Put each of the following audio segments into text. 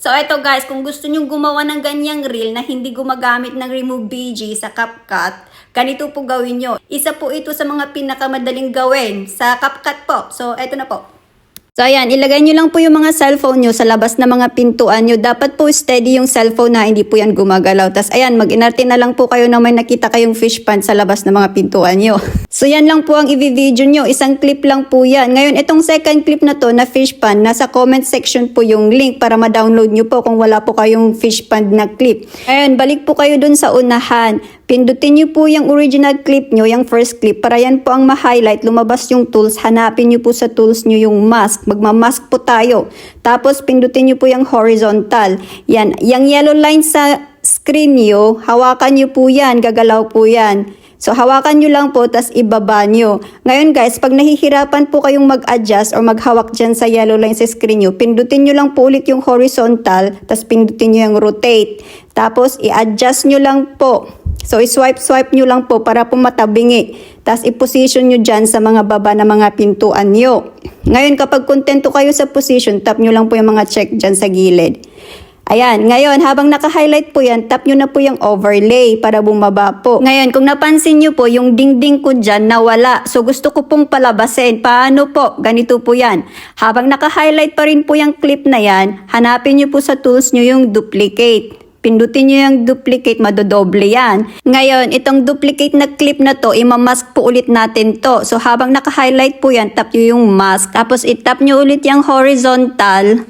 So ito guys, kung gusto nyo gumawa ng ganyang reel na hindi gumagamit ng Remove BG sa CapCut, ganito po gawin nyo. Isa po ito sa mga pinakamadaling gawin sa CapCut po. So ito na po. So ayan, ilagay nyo lang po yung mga cellphone nyo sa labas ng mga pintuan nyo. Dapat po steady yung cellphone na hindi po yan gumagalaw. Tapos ayan, mag-inarte na lang po kayo na may nakita kayong fish pond sa labas ng mga pintuan nyo. So yan lang po ang i-video nyo. Isang clip lang po yan. Ngayon, itong second clip na to na fish pond, nasa comment section po yung link para ma-download nyo po kung wala po kayong fish pond na clip. Ayan, balik po kayo dun sa unahan. Pindutin nyo po yung original clip nyo, yung first clip, para yan po ang ma-highlight, lumabas yung tools, hanapin nyo po sa tools nyo yung mask, magmamask po tayo. Tapos pindutin nyo po yung horizontal. Yan, yung yellow line sa screen nyo, hawakan nyo po yan, gagalaw po yan. So hawakan nyo lang po, tas ibaba nyo. Ngayon guys, pag nahihirapan po kayong mag-adjust or maghawak dyan sa yellow line sa screen nyo, pindutin nyo lang po ulit yung horizontal, tas pindutin nyo yung rotate. Tapos i-adjust nyo lang po. So, i-swipe nyo lang po para po matabingi. Tapos, i-position nyo dyan sa mga baba na mga pintuan nyo. Ngayon, kapag kontento kayo sa position, tap nyo lang po yung mga check dyan sa gilid. Ayan, ngayon, habang naka-highlight po yan, tap nyo na po yung overlay para bumaba po. Ngayon, kung napansin nyo po, yung dingding ko dyan nawala. So, gusto ko pong palabasin. Paano po? Ganito po yan. Habang naka-highlight pa rin po yung clip na yan, hanapin nyo po sa tools nyo yung duplicate. Pindutin nyo yung duplicate, madodoble yan. Ngayon, itong duplicate na clip na to, imamask po ulit natin to. So, habang naka-highlight po yan, tap nyo yung mask. Tapos, itap nyo ulit yung horizontal.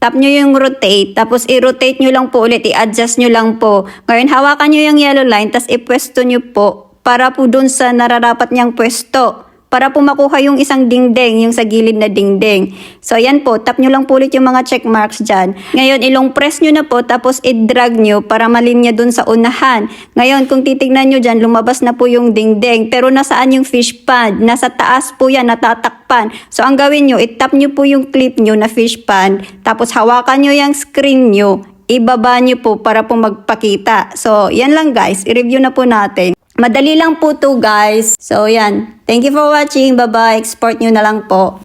Tap nyo yung rotate. Tapos, i-rotate nyo lang po ulit. I-adjust nyo lang po. Ngayon, hawakan nyo yung yellow line. Tapos, ipwesto nyo po para po dun sa nararapat niyang pwesto. Para po makuha yung isang dingding, yung sa gilid na dingding. So, ayan po. Tap nyo lang po ulit yung mga check marks dyan. Ngayon, ilong press nyo na po, tapos i-drag nyo para malinya dun sa unahan. Ngayon, kung titignan nyo dyan, lumabas na po yung dingding. Pero nasaan yung fish pond? Nasa taas po yan, natatakpan. So, ang gawin nyo, itap nyo po yung clip nyo na fish pond. Tapos, hawakan nyo yung screen nyo. Ibaba nyo po para po magpakita. So, yan lang guys. I-review na po natin. Madali lang po to guys. So, yan. Thank you for watching. Bye-bye. Export nyo na lang po.